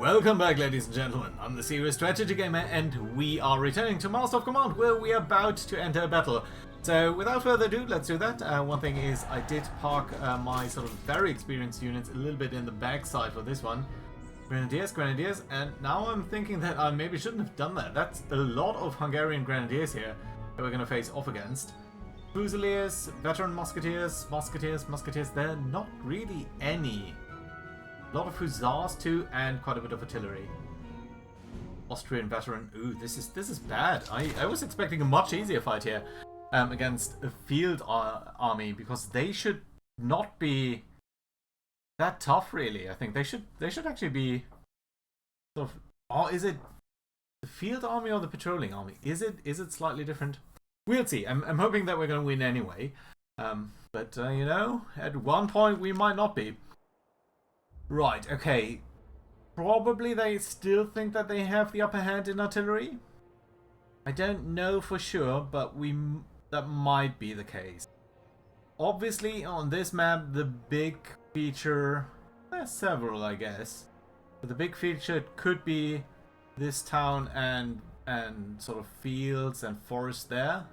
Welcome back, ladies and gentlemen. I'm the Serious Strategy Gamer, and we are returning to Master of Command, where we are about to enter a battle. So, without further ado, let's do that. One thing is, I did park my sort of very experienced units a little bit in the backside for this one. Grenadiers, and now I'm thinking that I maybe shouldn't have done that. That's a lot of Hungarian Grenadiers here that we're going to face off against. Fusiliers, veteran Musketeers, there are not really any. A lot of hussars too, and quite a bit of artillery. Austrian veteran. Ooh, this is bad. I was expecting a much easier fight here against a field army, because they should not be that tough, really. I think they should actually be sort of. Or is it the field army or the patrolling army? Is it slightly different? We'll see. I'm hoping that we're going to win anyway. But you know, at one point we might not be. Right, okay. Probably they still think that they have the upper hand in artillery. I don't know for sure, but that might be the case. Obviously, on this map, the big feature... There's several, I guess. But the big feature could be this town and sort of fields and forest there.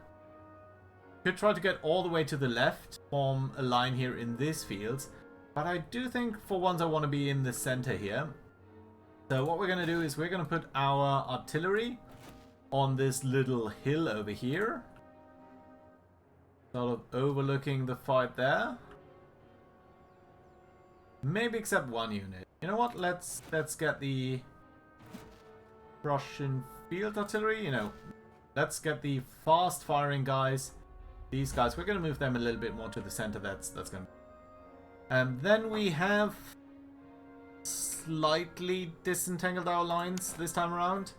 Could try to get all the way to the left, form a line here in these fields. But I do think for once I want to be in the center here. So what we're going to do is we're going to put our artillery on this little hill over here. Sort of overlooking the fight there. Maybe except one unit. You know what? Let's get the Prussian field artillery. You know, let's get the fast firing guys. These guys, we're going to move them a little bit more to the center. That's going to. And then we have slightly disentangled our lines this time around.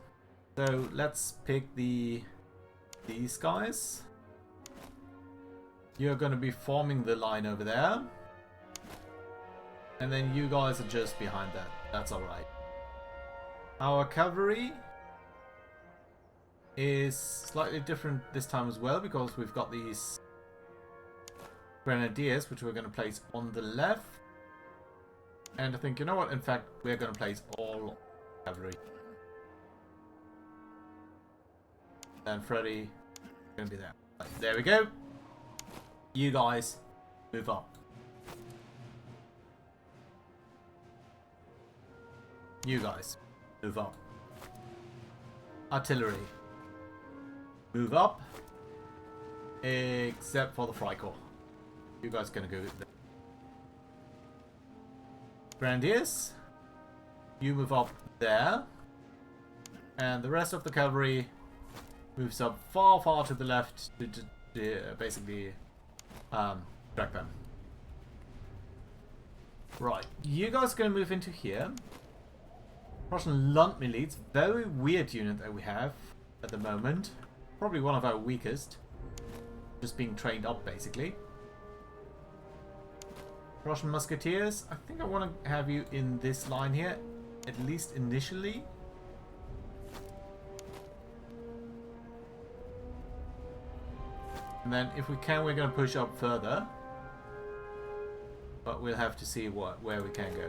So let's pick these guys. You're going to be forming the line over there. And then you guys are just behind that. That's alright. Our cavalry is slightly different this time as well, because we've got these Grenadiers, which we're going to place on the left. And I think, you know what, in fact, we're going to place all cavalry. And Freddy is going to be there. Right, there we go. You guys, move up. You guys, move up. Artillery, move up. Except for the Freikorps. You guys are gonna go there. Grenadiers, you move up there. And the rest of the cavalry moves up far to the left to basically track them. Right, you guys are gonna move into here. Prussian Landmiliz, very weird unit that we have at the moment. Probably one of our weakest. Just being trained up, basically. Prussian Musketeers, I think I want to have you in this line here, at least initially. And then if we can, we're going to push up further. But we'll have to see where we can go.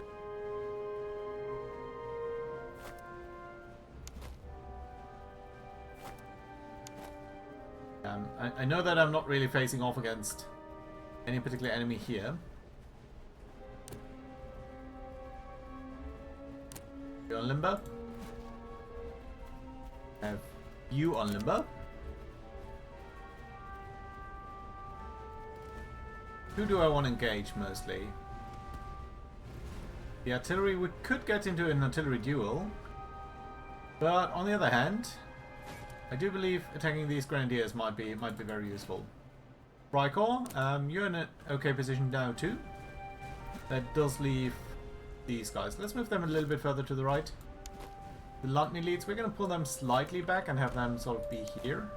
I know that I'm not really facing off against any particular enemy here. You on limber? Have you on limber? Who do I want to engage mostly? The artillery, we could get into an artillery duel. But on the other hand, I do believe attacking these Grenadiers might be very useful. Freikorps, you're in an okay position now too. That does leave these guys. Let's move them a little bit further to the right. The Landmiliz, we're going to pull them slightly back and have them sort of be here.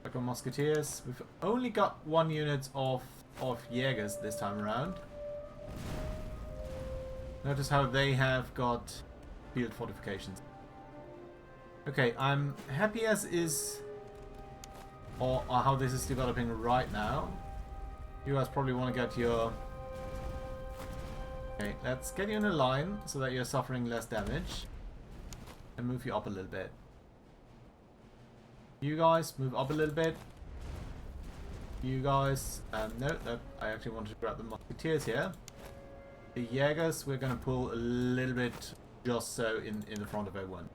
Freikorps Musketeers. We've only got one unit of Jägers this time around. Notice how they have got field fortifications. Okay, I'm happy as is, or how this is developing right now. You guys probably want to get your Okay, let's get you in a line so that you're suffering less damage. And move you up a little bit. You guys, move up a little bit. You guys, no, that I actually wanted to grab the musketeers here. The Jaegers, we're going to pull a little bit just so in the front of everyone.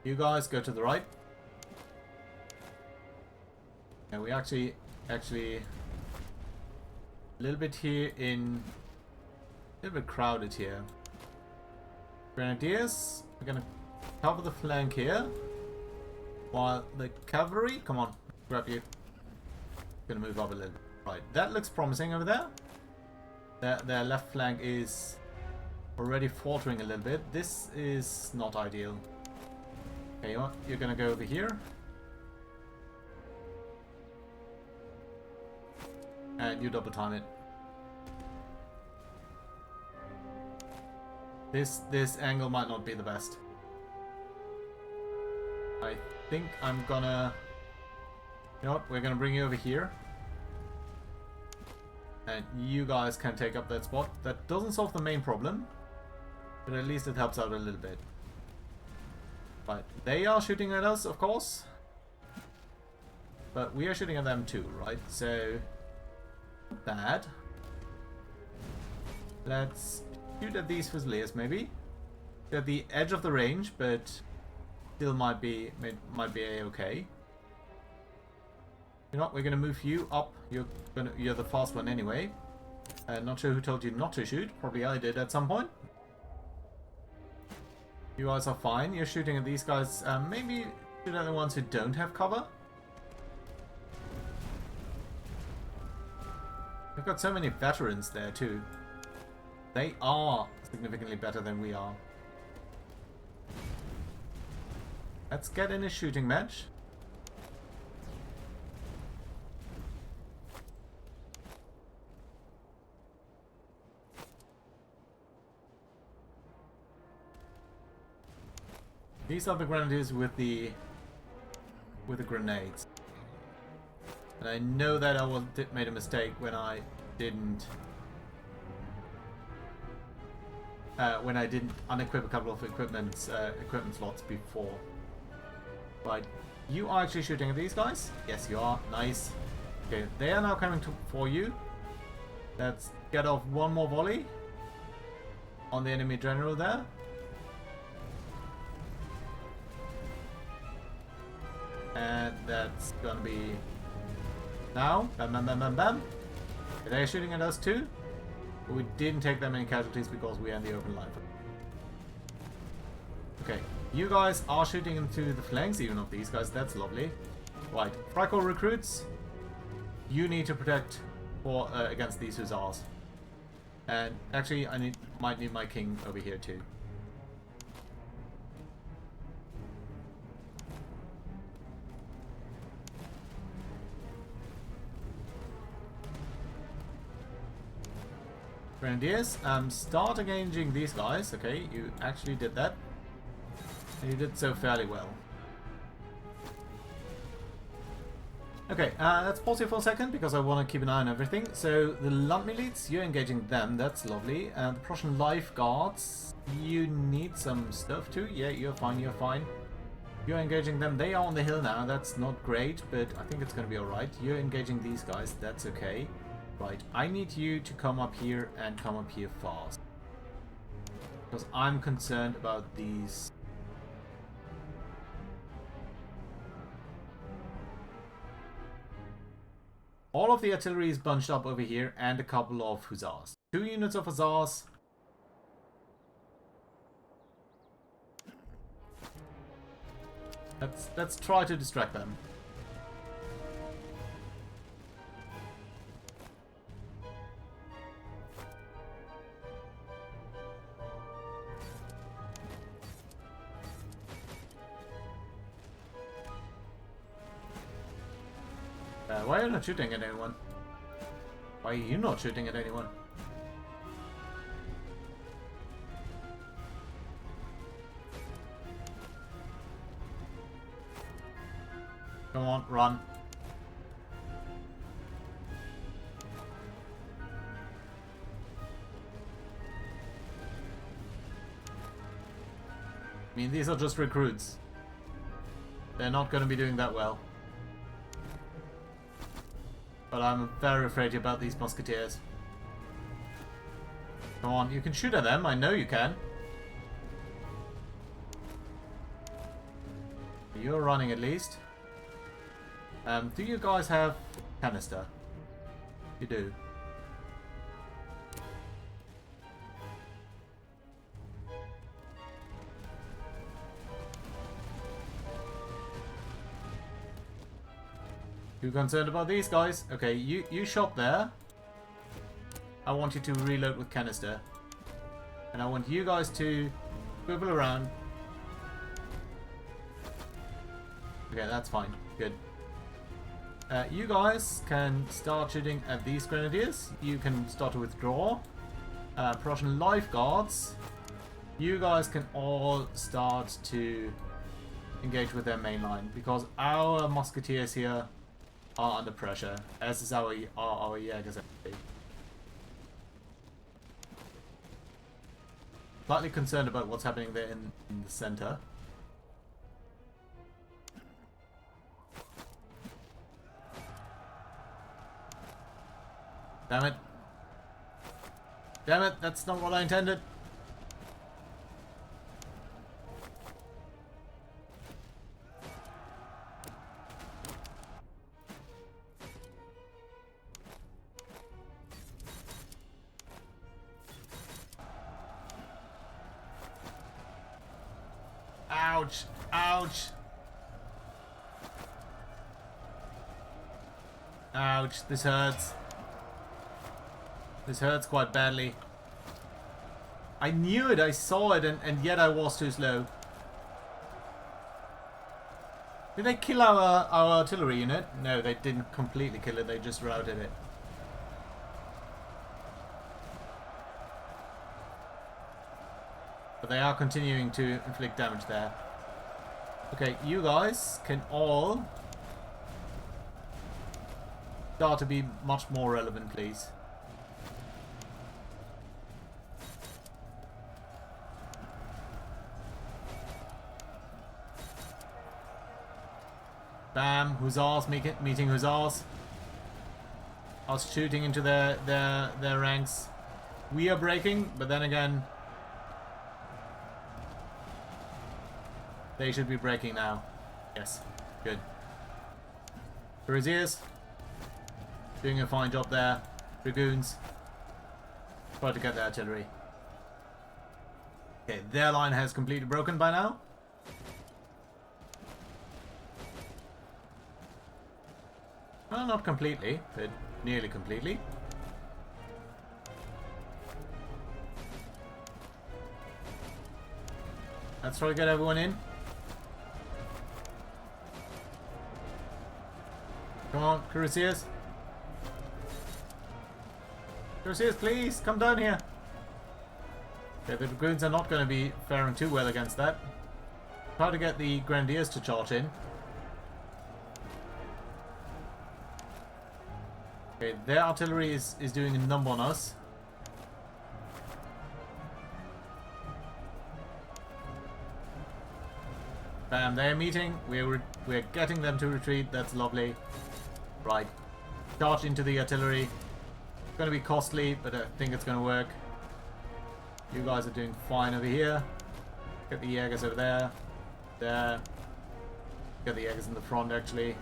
You guys go to the right. And we actually a little bit here in, a little bit crowded here. Grenadiers, we're going to cover the flank here. While the cavalry, come on, grab you. Going to move up a little bit. Right, that looks promising over there. Their left flank is already faltering a little bit. This is not ideal. Okay, you know what? You're going to go over here. And you double time it. This angle might not be the best. I think I'm gonna... You know what? We're gonna bring you over here. And you guys can take up that spot. That doesn't solve the main problem. But at least it helps out a little bit. Right. They are shooting at us, of course. But we are shooting at them too, right? So... Bad. Let's shoot at these Fusiliers, maybe. They're at the edge of the range, but still might be a-okay. You know what? We're gonna move you up. You're the fast one anyway. Not sure who told you not to shoot. Probably I did at some point. You guys are fine. You're shooting at these guys. Maybe shoot at the ones who don't have cover. We've got so many veterans there too. They are significantly better than we are. Let's get in a shooting match. These are the grenadiers with the grenades. And I know that I made a mistake when I didn't unequip a couple of equipment slots before. Right, you are actually shooting at these guys? Yes, you are. Nice. Okay, they are now coming for you. Let's get off one more volley on the enemy general there. And that's gonna be now. Bam, bam, bam, bam, bam. They're shooting at us too. But we didn't take that many casualties because we are in the open line. Okay, you guys are shooting into the flanks, even of these guys. That's lovely. Right, Freikorps recruits. You need to protect for against these hussars. And actually, might need my king over here too. Grenadiers, start engaging these guys. Okay, you actually did that. And you did so fairly well. Okay, let's pause here for a second because I want to keep an eye on everything. So, the Landmiliz, you're engaging them. That's lovely. The Prussian Life Guards, you need some stuff too. Yeah, you're fine, you're fine. You're engaging them. They are on the hill now. That's not great, but I think it's going to be alright. You're engaging these guys. That's okay. Right, I need you to come up here and come up here fast. Because I'm concerned about these. All of the artillery is bunched up over here and a couple of hussars. 2 units of hussars. Let's try to distract them. Why are you not shooting at anyone? Why are you not shooting at anyone? Come on, run. I mean, these are just recruits. They're not going to be doing that well. But I'm very afraid about these musketeers. Come on, you can shoot at them. I know you can. You're running at least. Do you guys have canister? You do. You concerned about these guys? Okay, you shot there. I want you to reload with canister. And I want you guys to swivel around. Okay, that's fine. Good. You guys can start shooting at these grenadiers. You can start to withdraw. Prussian lifeguards. You guys can all start to engage with their main line. Because our musketeers here are under pressure. As is our Jägers. Slightly concerned about what's happening there in the center. Damn it. Damn it, that's not what I intended. Ouch! Ouch! Ouch, this hurts. This hurts quite badly. I knew it, I saw it, and yet I was too slow. Did they kill our artillery unit? No, they didn't completely kill it, they just routed it. But they are continuing to inflict damage there. Okay, you guys can all start to be much more relevant, please. Bam, hussars meeting hussars. Us shooting into their ranks. We are breaking, but then again, they should be breaking now. Yes, good. Cuirassiers doing a fine job there. Dragoons try to get the artillery. Okay, their line has completely broken by now. Well, not completely, but nearly completely. Let's try to get everyone in. Come on, Cuirassiers. Cuirassiers, please, come down here. Okay, the Dragoons are not going to be faring too well against that. Try to get the Grenadiers to charge in. Okay, their artillery is doing a number on us. Bam, they're meeting. We're getting them to retreat. That's lovely. Right. Charge into the artillery. It's going to be costly, but I think it's going to work. You guys are doing fine over here. Get the Jägers over there. There. Get the Jägers in the front, actually.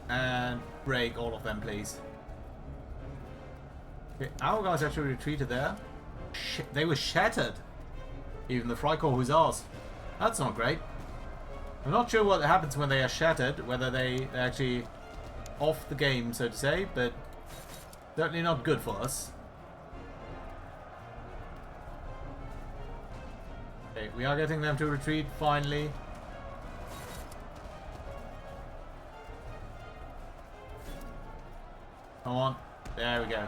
And break all of them, please. Okay, our guys actually retreated there. They were shattered. Even the Freikorps hussars. That's not great. I'm not sure what happens when they are shattered, whether they're actually off the game, so to say, but certainly not good for us. Okay, we are getting them to retreat, finally. Come on. There we go.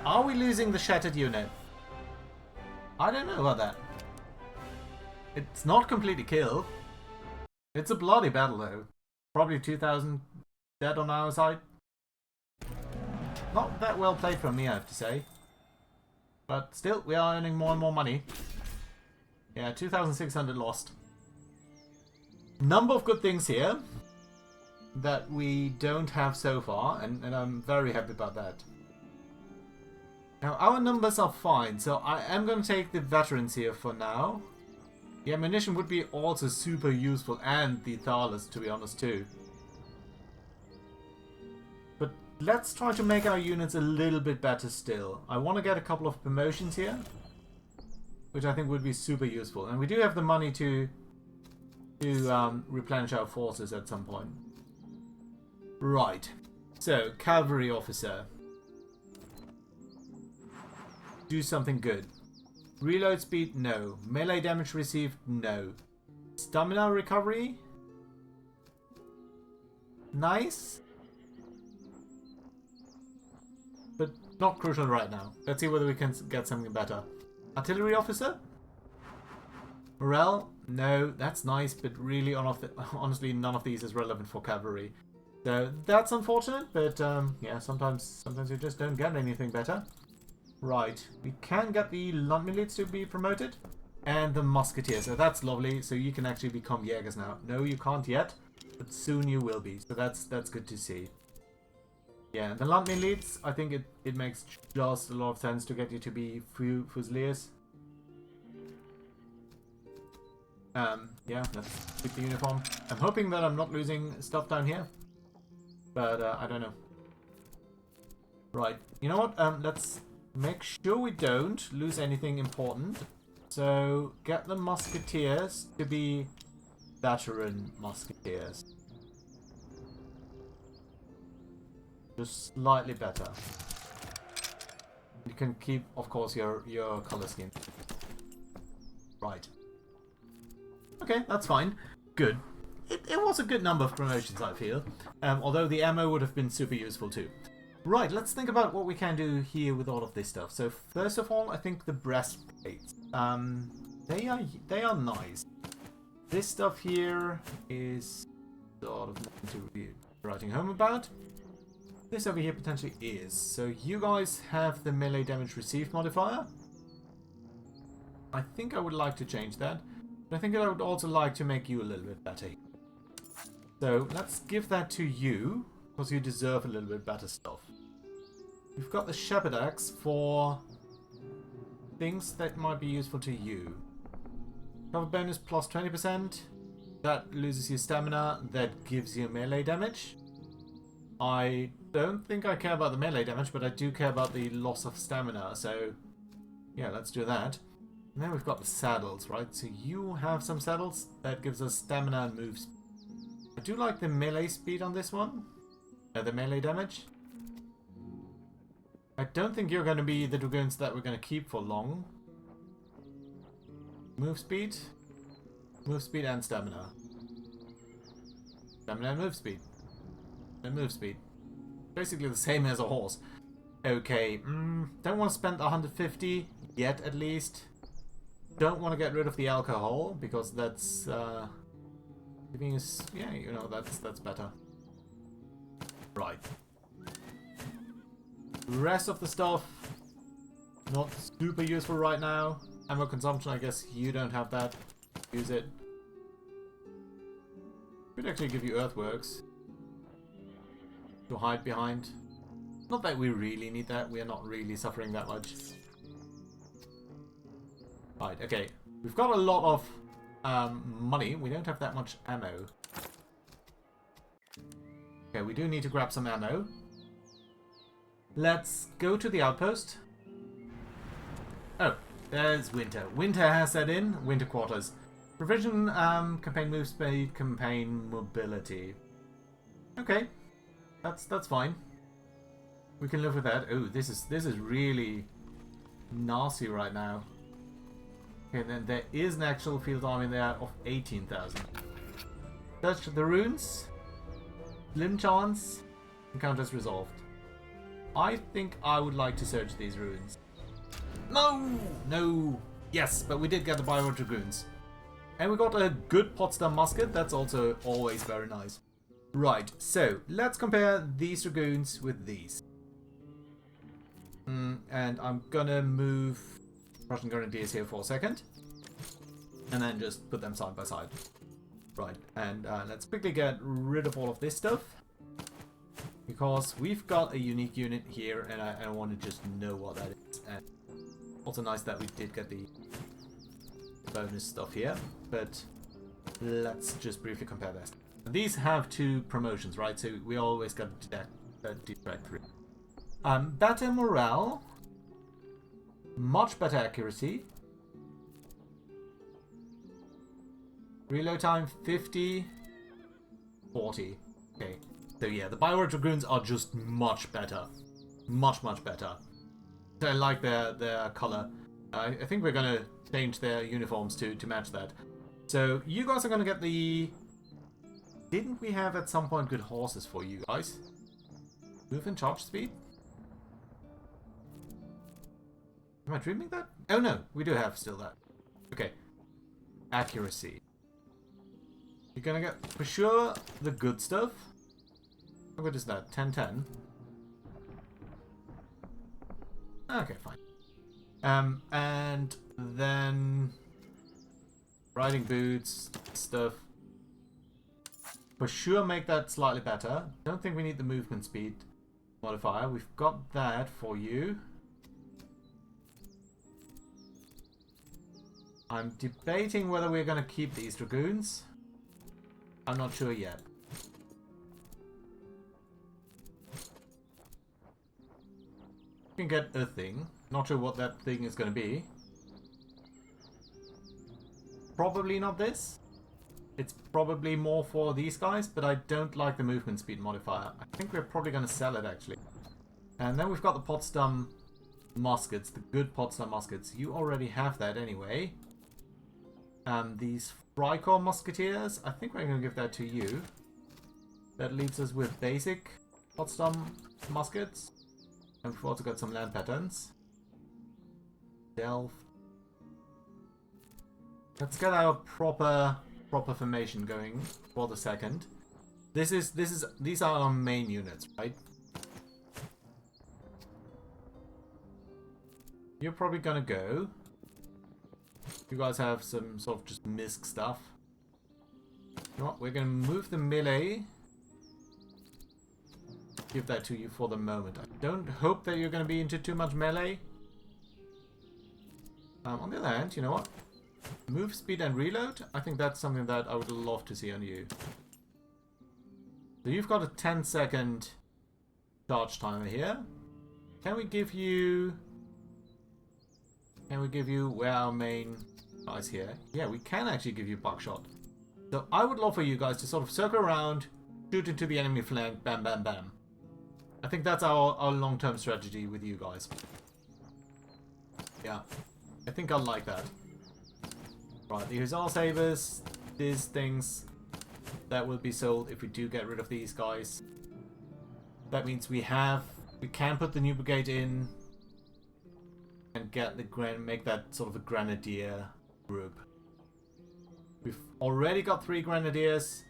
Are we losing the shattered unit? I don't know about that. It's not completely killed. It's a bloody battle though. Probably 2,000 dead on our side. Not that well played from me, I have to say. But still, we are earning more and more money. Yeah, 2,600 lost. Number of good things here that we don't have so far, and I'm very happy about that. Now, our numbers are fine, so I am going to take the veterans here for now. The ammunition would be also super useful, and the Thalas, to be honest, too. But let's try to make our units a little bit better still. I want to get a couple of promotions here, which I think would be super useful. And we do have the money to replenish our forces at some point. Right. So, cavalry officer. Do something good. Reload speed? No. Melee damage received? No. Stamina recovery? Nice. But not crucial right now. Let's see whether we can get something better. Artillery officer? Morale? No, that's nice, but really honestly none of these is relevant for cavalry. So that's unfortunate, but yeah, sometimes you just don't get anything better. Right, we can get the Landmiliz to be promoted, and the Musketeers, so that's lovely, so you can actually become Jägers now. No, you can't yet, but soon you will be, so that's good to see. Yeah, the Landmiliz, I think it makes just a lot of sense to get you to be Fusiliers. Yeah, let's keep the uniform. I'm hoping that I'm not losing stuff down here, but I don't know. Right, you know what, let's make sure we don't lose anything important. So, get the Musketeers to be veteran Musketeers. Just slightly better. You can keep, of course, your color scheme. Right. Okay, that's fine. Good. It was a good number of promotions, I feel. Although the ammo would have been super useful too. Right, let's think about what we can do here with all of this stuff. So first of all, I think the breastplates. They are nice. This stuff here is sort of nothing to be writing home about. This over here potentially is. So you guys have the melee damage received modifier. I think I would like to change that. But I think I would also like to make you a little bit better. So let's give that to you, because you deserve a little bit better stuff. We've got the Shepherd Axe for things that might be useful to you. Cover bonus plus 20%. That loses your stamina. That gives you melee damage. I don't think I care about the melee damage, but I do care about the loss of stamina. So, yeah, let's do that. And then we've got the saddles, right? So you have some saddles. That gives us stamina and moves. I do like the melee speed on this one. The melee damage. I don't think you're going to be the dragoons that we're going to keep for long. Move speed. Move speed and stamina. Stamina and move speed. And move speed. Basically the same as a horse. Okay, don't want to spend 150 yet at least. Don't want to get rid of the alcohol because that's giving us, yeah, you know, that's better. Right. Rest of the stuff not super useful right now. Ammo consumption, I guess you don't have that. Use it. Could actually give you earthworks to hide behind. Not that we really need that. We are not really suffering that much. Right, okay. We've got a lot of money. We don't have that much ammo. Okay, we do need to grab some ammo. Let's go to the outpost. Oh, there's winter. Winter has set in. Winter quarters. Provision, campaign move speed, campaign mobility. Okay, that's fine. We can live with that. Oh, this is really nasty right now. Okay, then there is an actual field army there of 18,000. Search the runes. Slim chance. Encounters resolved. I think I would like to search these ruins. No! No! Yes, but we did get the Bio Dragoons. And we got a good Potsdam musket. That's also always very nice. Right, so let's compare these Dragoons with these. And I'm gonna move Russian Grenadiers here for a second. And then just put them side by side. Right, and let's quickly get rid of all of this stuff. Because we've got a unique unit here, and I want to just know what that is. And also nice that we did get the bonus stuff here, but let's just briefly compare this. These have 2 promotions, right? So we always got detract 3. Better morale, much better accuracy, reload time 50, 40. Okay, so yeah, the Biowar Dragoons are just much better, much better. I like their color. I think we're gonna change their uniforms to match that. So you guys are gonna get the. Didn't we have at some point good horses for you guys? Move and charge speed? Am I dreaming that? Oh no, we do have still that. Okay. Accuracy. You're gonna get, for sure, the good stuff. How good is that? 10-10? Okay, fine. And then... riding boots, stuff. For sure make that slightly better. Don't think we need the movement speed modifier. We've got that for you. I'm debating whether we're going to keep these Dragoons. I'm not sure yet. You can get a thing. Not sure what that thing is going to be. Probably not this. It's probably more for these guys, but I don't like the movement speed modifier. I think we're probably going to sell it, actually. And then we've got the Potsdam muskets, the good Potsdam muskets. You already have that anyway. These Freikorps musketeers, I think we're going to give that to you. That leaves us with basic Potsdam muskets. And we've also got some land patterns. Delft. Let's get our proper formation going for the second. These are our main units, right? You're probably gonna go. You guys have some sort of just misc stuff. You know what? We're gonna move the melee. Give that to you for the moment. I don't hope that you're gonna be into too much melee. On the other hand, you know what? Move speed and reload, I think that's something that I would love to see on you. So you've got a 10-second charge timer here. Can we give you... where our main guys here? Yeah, we can actually give you buckshot. So I would love for you guys to sort of circle around, shoot into the enemy flank, bam, bam, bam. I think that's our long-term strategy with you guys. Yeah, I think I like that. Right, the Hussar Sabres, these things that will be sold if we do get rid of these guys. That means we can put the new brigade in and get make that sort of a grenadier group. We've already got 3 grenadiers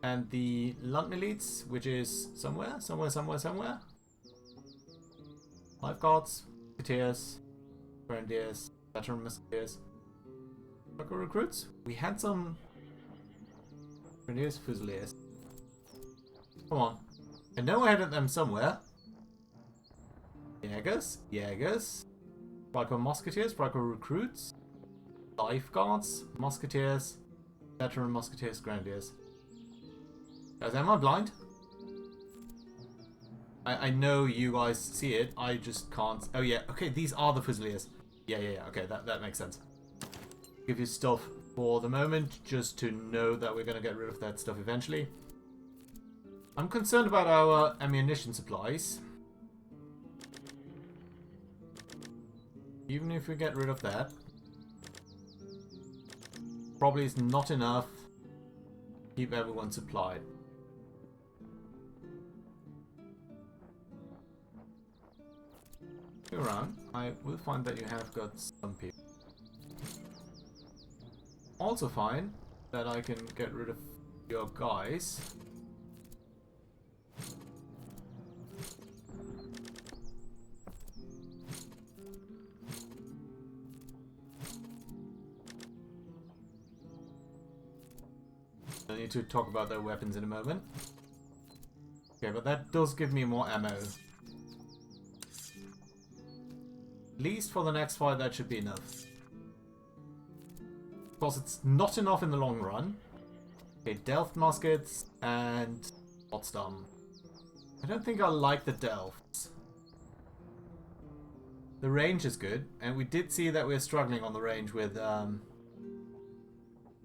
and the Landmiliz, which is somewhere. Lifeguards, musketeers, grenadiers, veteran musketeers. Recruits. We had some Grenadiers, Fusiliers. Come on. I know I had them somewhere. Jägers. Freikorps Musketeers, Freikorps Recruits. Lifeguards, Musketeers, Veteran Musketeers, Grenadiers. Guys, am I blind? I know you guys see it. I just can't. Oh yeah, okay, these are the Fusiliers. Yeah, okay, that makes sense. Give you stuff for the moment, just to know that we're going to get rid of that stuff eventually. I'm concerned about our ammunition supplies. Even if we get rid of that, probably is not enough to keep everyone supplied. Go around. I will find that you have got some people. Also find that I can get rid of your guys. I need to talk about their weapons in a moment. Okay, but that does give me more ammo. At least for the next fight, that should be enough. Of course, it's not enough in the long run. Okay, Delft muskets and Potsdam. I don't think I like the Delfts. The range is good, and we did see that we're struggling on the range with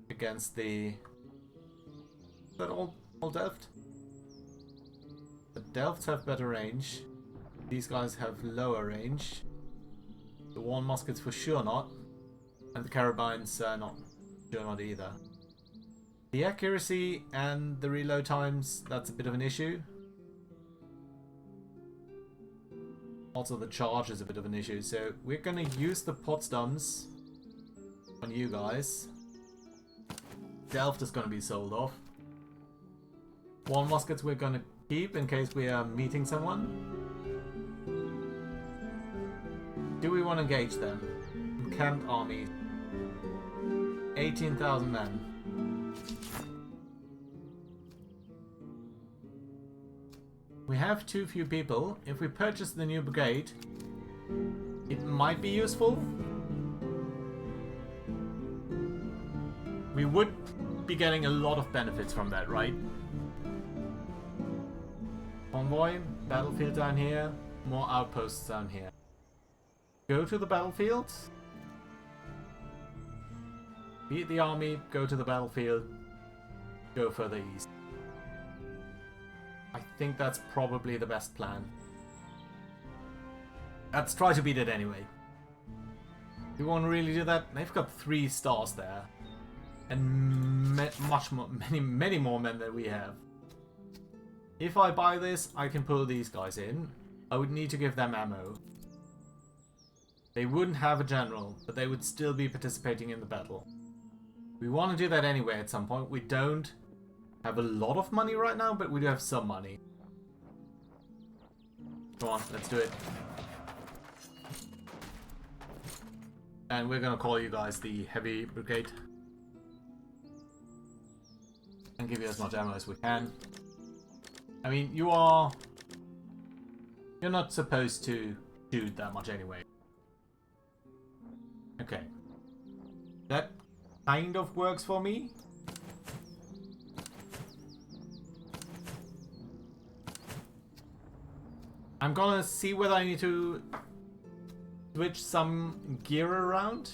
against the... Is that all Delft? The Delfts have better range. These guys have lower range. The Warn muskets for sure not. And the carabines not sure not either. The accuracy and the reload times, that's a bit of an issue. Also the charge is a bit of an issue. So we're going to use the Potsdams on you guys. Delft is going to be sold off. Warn muskets we're going to keep in case we are meeting someone. Do we want to engage them? Encamped army. 18,000 men. We have too few people. If we purchase the new brigade, it might be useful. We would be getting a lot of benefits from that, right? Convoy, battlefield down here, more outposts down here. Go to the battlefield. Beat the army, go to the battlefield, go further east. I think that's probably the best plan. Let's try to beat it anyway. Do we want to really do that? They've got 3 stars there. And much more, many more men than we have. If I buy this, I can pull these guys in. I would need to give them ammo. They wouldn't have a general, but they would still be participating in the battle. We want to do that anyway at some point. We don't have a lot of money right now, but we do have some money. Come on, let's do it. And we're gonna call you guys the Heavy Brigade. And give you as much ammo as we can. I mean, you're not supposed to shoot that much anyway. Okay. That kind of works for me. I'm gonna see whether I need to switch some gear around.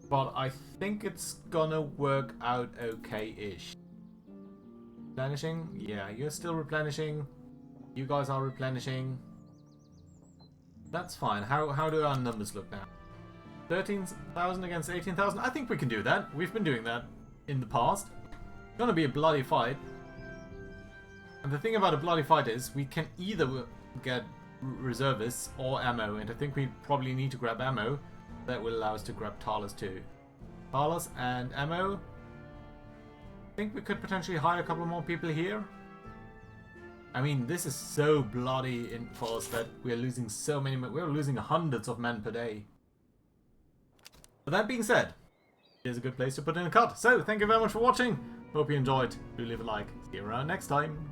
But I think it's gonna work out okay-ish. Replenishing? Yeah, you're still replenishing. You guys are replenishing. That's fine. How do our numbers look now? 13,000 against 18,000? I think we can do that. We've been doing that in the past. It's gonna be a bloody fight. And the thing about a bloody fight is we can either get reservists or ammo, and I think we probably need to grab ammo. That will allow us to grab Talos too. Talos and ammo. I think we could potentially hire a couple more people here. I mean, this is so bloody in force that we're losing so many men. We're losing hundreds of men per day. But that being said, here's a good place to put in a cut. So, thank you very much for watching. Hope you enjoyed. Do leave a like. See you around next time.